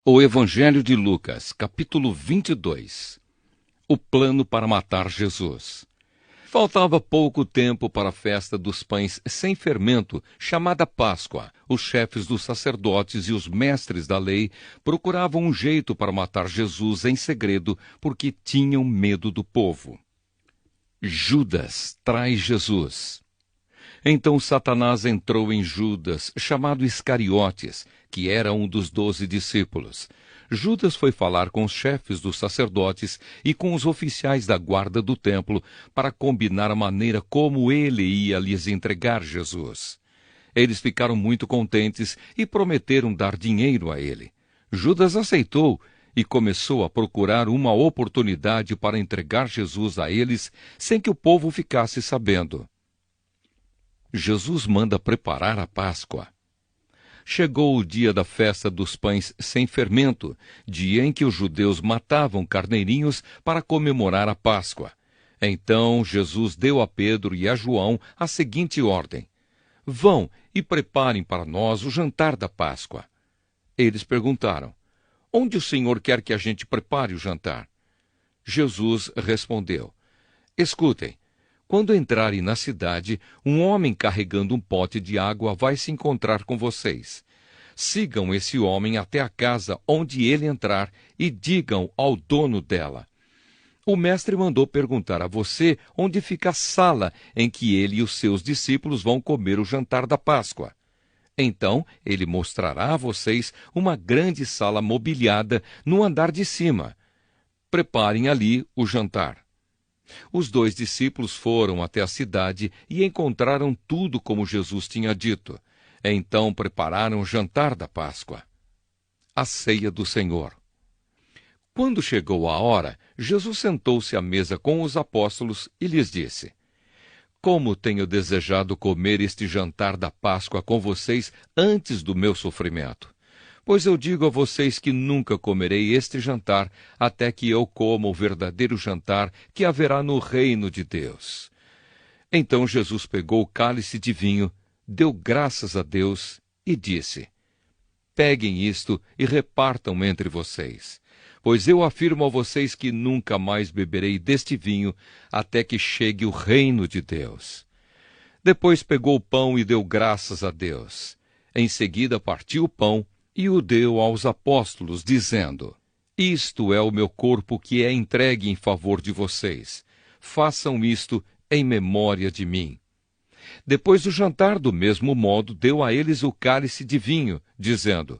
O Evangelho de Lucas, capítulo 22. O plano para matar Jesus. Faltava pouco tempo para a festa dos pães sem fermento, chamada Páscoa. Os chefes dos sacerdotes e os mestres da lei procuravam um jeito para matar Jesus em segredo, porque tinham medo do povo. Judas trai Jesus. Então Satanás entrou em Judas, chamado Iscariotes, que era um dos 12 discípulos. Judas foi falar com os chefes dos sacerdotes e com os oficiais da guarda do templo para combinar a maneira como ele ia lhes entregar Jesus. Eles ficaram muito contentes e prometeram dar dinheiro a ele. Judas aceitou e começou a procurar uma oportunidade para entregar Jesus a eles sem que o povo ficasse sabendo. Jesus manda preparar a Páscoa. Chegou o dia da festa dos pães sem fermento, dia em que os judeus matavam carneirinhos para comemorar a Páscoa. Então Jesus deu a Pedro e a João a seguinte ordem: vão e preparem para nós o jantar da Páscoa. Eles perguntaram: onde o Senhor quer que a gente prepare o jantar? Jesus respondeu: escutem. Quando entrarem na cidade, um homem carregando um pote de água vai se encontrar com vocês. Sigam esse homem até a casa onde ele entrar e digam ao dono dela: o mestre mandou perguntar a você onde fica a sala em que ele e os seus discípulos vão comer o jantar da Páscoa. Então ele mostrará a vocês uma grande sala mobiliada no andar de cima. Preparem ali o jantar. Os 2 discípulos foram até a cidade e encontraram tudo como Jesus tinha dito. Então prepararam o jantar da Páscoa. A ceia do Senhor. Quando chegou a hora, Jesus sentou-se à mesa com os apóstolos e lhes disse: como tenho desejado comer este jantar da Páscoa com vocês antes do meu sofrimento. Pois eu digo a vocês que nunca comerei este jantar até que eu coma o verdadeiro jantar que haverá no reino de Deus. Então Jesus pegou o cálice de vinho, deu graças a Deus e disse: peguem isto e repartam entre vocês, pois eu afirmo a vocês que nunca mais beberei deste vinho até que chegue o reino de Deus. Depois pegou o pão e deu graças a Deus. Em seguida partiu o pão e o deu aos apóstolos, dizendo: isto é o meu corpo que é entregue em favor de vocês. Façam isto em memória de mim. Depois do jantar, do mesmo modo, deu a eles o cálice de vinho, dizendo: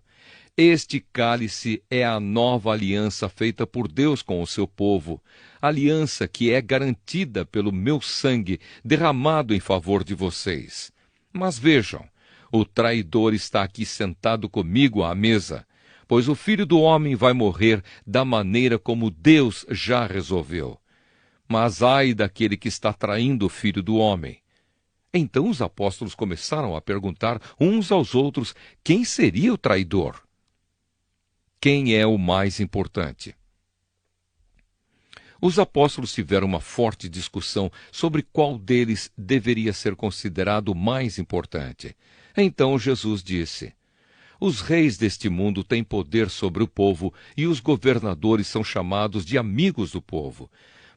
este cálice é a nova aliança feita por Deus com o seu povo, aliança que é garantida pelo meu sangue derramado em favor de vocês. Mas vejam, o traidor está aqui sentado comigo à mesa, pois o Filho do Homem vai morrer da maneira como Deus já resolveu. Mas ai daquele que está traindo o Filho do Homem. Então os apóstolos começaram a perguntar uns aos outros quem seria o traidor. Quem é o mais importante? Os apóstolos tiveram uma forte discussão sobre qual deles deveria ser considerado o mais importante. Então Jesus disse: os reis deste mundo têm poder sobre o povo e os governadores são chamados de amigos do povo.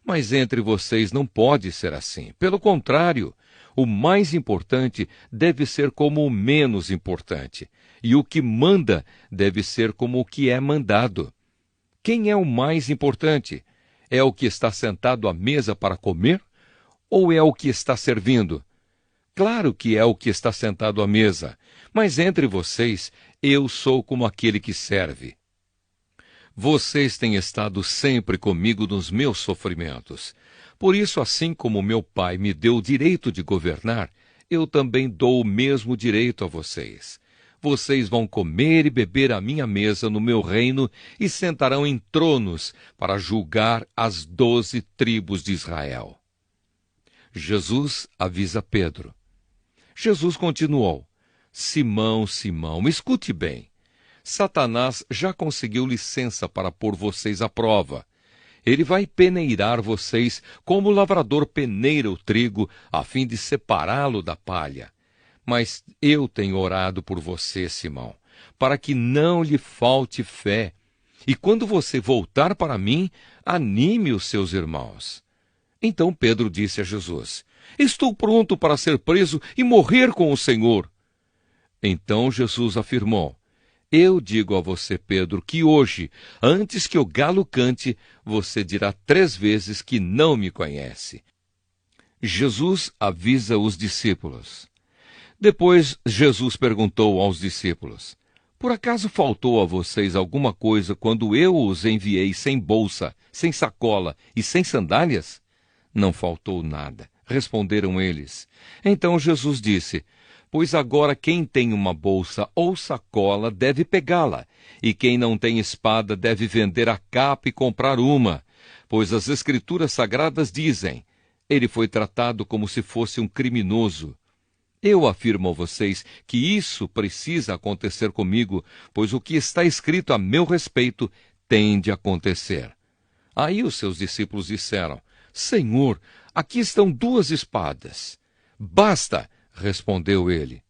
Mas entre vocês não pode ser assim. Pelo contrário, o mais importante deve ser como o menos importante, e o que manda deve ser como o que é mandado. Quem é o mais importante? É o que está sentado à mesa para comer? Ou é o que está servindo? Claro que é o que está sentado à mesa, mas entre vocês eu sou como aquele que serve. Vocês têm estado sempre comigo nos meus sofrimentos. Por isso, assim como meu Pai me deu o direito de governar, eu também dou o mesmo direito a vocês. Vocês vão comer e beber à minha mesa no meu reino e sentarão em tronos para julgar as 12 tribos de Israel. Jesus avisa Pedro. Jesus continuou: Simão, Simão, escute bem. Satanás já conseguiu licença para pôr vocês à prova. Ele vai peneirar vocês como o lavrador peneira o trigo, a fim de separá-lo da palha. Mas eu tenho orado por você, Simão, para que não lhe falte fé. E quando você voltar para mim, anime os seus irmãos. Então Pedro disse a Jesus: Estou pronto para ser preso e morrer com o Senhor. Então Jesus afirmou: Eu digo a você, Pedro, que hoje, antes que o galo cante, você dirá 3 vezes que não me conhece. Jesus avisa os discípulos. Depois Jesus perguntou aos discípulos: Por acaso faltou a vocês alguma coisa quando eu os enviei sem bolsa, sem sacola e sem sandálias? Não faltou nada, responderam eles. Então Jesus disse: Pois agora quem tem uma bolsa ou sacola deve pegá-la, e quem não tem espada deve vender a capa e comprar uma, pois as Escrituras Sagradas dizem: Ele foi tratado como se fosse um criminoso. Eu afirmo a vocês que isso precisa acontecer comigo, pois o que está escrito a meu respeito tem de acontecer. Aí os seus discípulos disseram: Senhor, aqui estão 2 espadas. Basta, respondeu ele.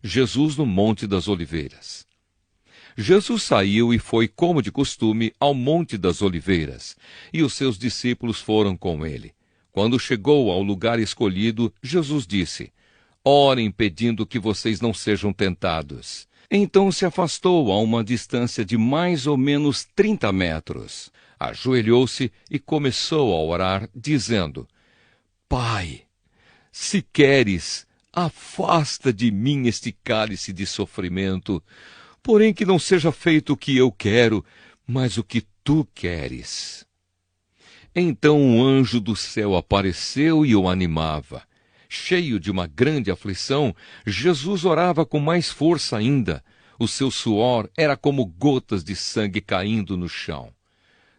Jesus no Monte das Oliveiras. Jesus saiu e foi, como de costume, ao Monte das Oliveiras, e os seus discípulos foram com ele. Quando chegou ao lugar escolhido, Jesus disse: Orem pedindo que vocês não sejam tentados. Então se afastou a uma distância de mais ou menos 30 metros. Ajoelhou-se e começou a orar, dizendo: Pai, se queres, afasta de mim este cálice de sofrimento, porém que não seja feito o que eu quero, mas o que tu queres. Então um anjo do céu apareceu e o animava. Cheio de uma grande aflição, Jesus orava com mais força ainda. O seu suor era como gotas de sangue caindo no chão.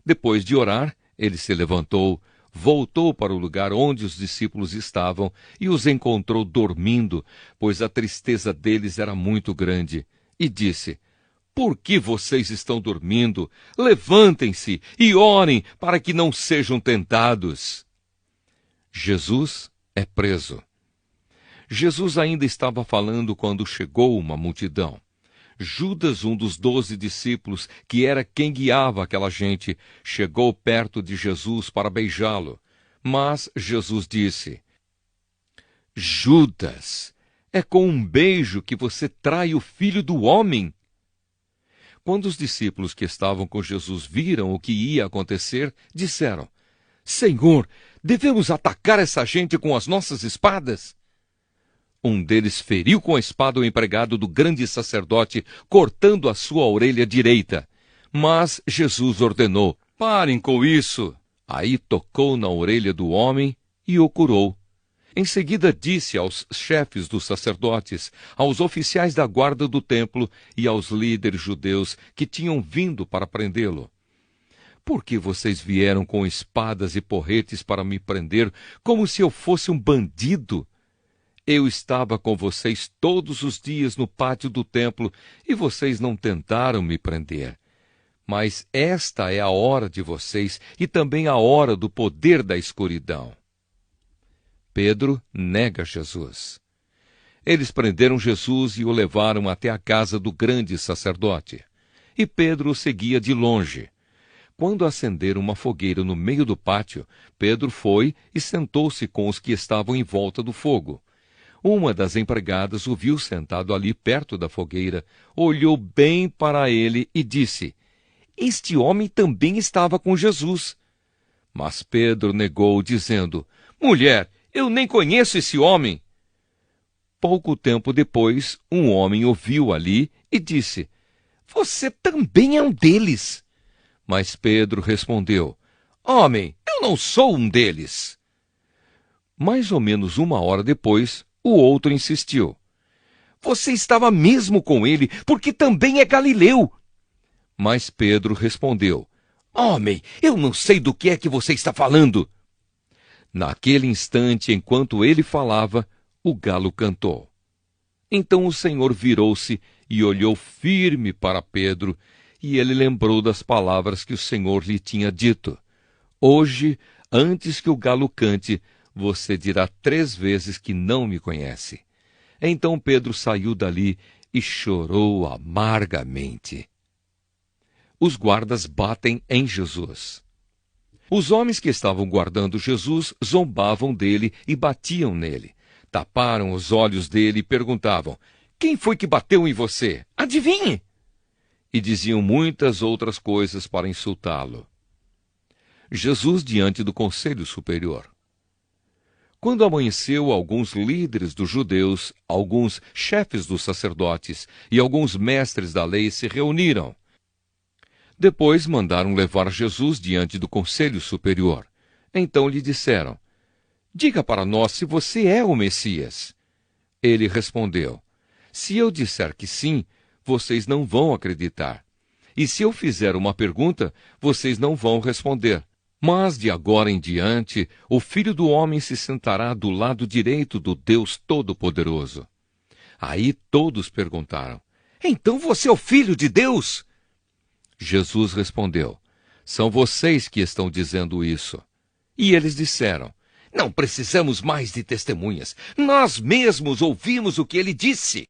Depois de orar, ele se levantou, voltou para o lugar onde os discípulos estavam e os encontrou dormindo, pois a tristeza deles era muito grande, e disse: Por que vocês estão dormindo? Levantem-se e orem para que não sejam tentados. Jesus é preso. Jesus ainda estava falando quando chegou uma multidão. Judas, um dos 12 discípulos, que era quem guiava aquela gente, chegou perto de Jesus para beijá-lo. Mas Jesus disse: Judas, é com um beijo que você trai o Filho do Homem? Quando os discípulos que estavam com Jesus viram o que ia acontecer, disseram: Senhor, devemos atacar essa gente com as nossas espadas? Um deles feriu com a espada o empregado do grande sacerdote, cortando a sua orelha direita. Mas Jesus ordenou: Parem com isso! Aí tocou na orelha do homem e o curou. Em seguida disse aos chefes dos sacerdotes, aos oficiais da guarda do templo e aos líderes judeus que tinham vindo para prendê-lo: Por que vocês vieram com espadas e porretes para me prender, como se eu fosse um bandido? Eu estava com vocês todos os dias no pátio do templo e vocês não tentaram me prender. Mas esta é a hora de vocês e também a hora do poder da escuridão. Pedro nega Jesus. Eles prenderam Jesus e o levaram até a casa do grande sacerdote. E Pedro o seguia de longe. Quando acenderam uma fogueira no meio do pátio, Pedro foi e sentou-se com os que estavam em volta do fogo. Uma das empregadas o viu sentado ali perto da fogueira, olhou bem para ele e disse: Este homem também estava com Jesus. Mas Pedro negou, dizendo: Mulher, eu nem conheço esse homem. Pouco tempo depois, um homem o viu ali e disse: Você também é um deles. Mas Pedro respondeu: Homem, eu não sou um deles. Mais ou menos 1 hora depois, o outro insistiu: Você estava mesmo com ele, porque também é galileu. Mas Pedro respondeu: Homem, eu não sei do que é que você está falando. Naquele instante, enquanto ele falava, o galo cantou. Então o Senhor virou-se e olhou firme para Pedro, e ele lembrou das palavras que o Senhor lhe tinha dito: Hoje, antes que o galo cante, você dirá 3 vezes que não me conhece. Então Pedro saiu dali e chorou amargamente. os guardas batem em Jesus. Os homens que estavam guardando Jesus zombavam dele e batiam nele. Taparam os olhos dele e perguntavam: quem foi que bateu em você? Adivinhe! E diziam muitas outras coisas para insultá-lo. Jesus diante do Conselho Superior. Quando amanheceu, alguns líderes dos judeus, alguns chefes dos sacerdotes e alguns mestres da lei se reuniram. Depois mandaram levar Jesus diante do Conselho Superior. Então lhe disseram: diga para nós se você é o Messias. Ele respondeu: se eu disser que sim, vocês não vão acreditar. E se eu fizer uma pergunta, vocês não vão responder. Mas de agora em diante, o Filho do Homem se sentará do lado direito do Deus Todo-Poderoso. Aí todos perguntaram: então você é o Filho de Deus? Jesus respondeu: são vocês que estão dizendo isso. E eles disseram: não precisamos mais de testemunhas. Nós mesmos ouvimos o que ele disse.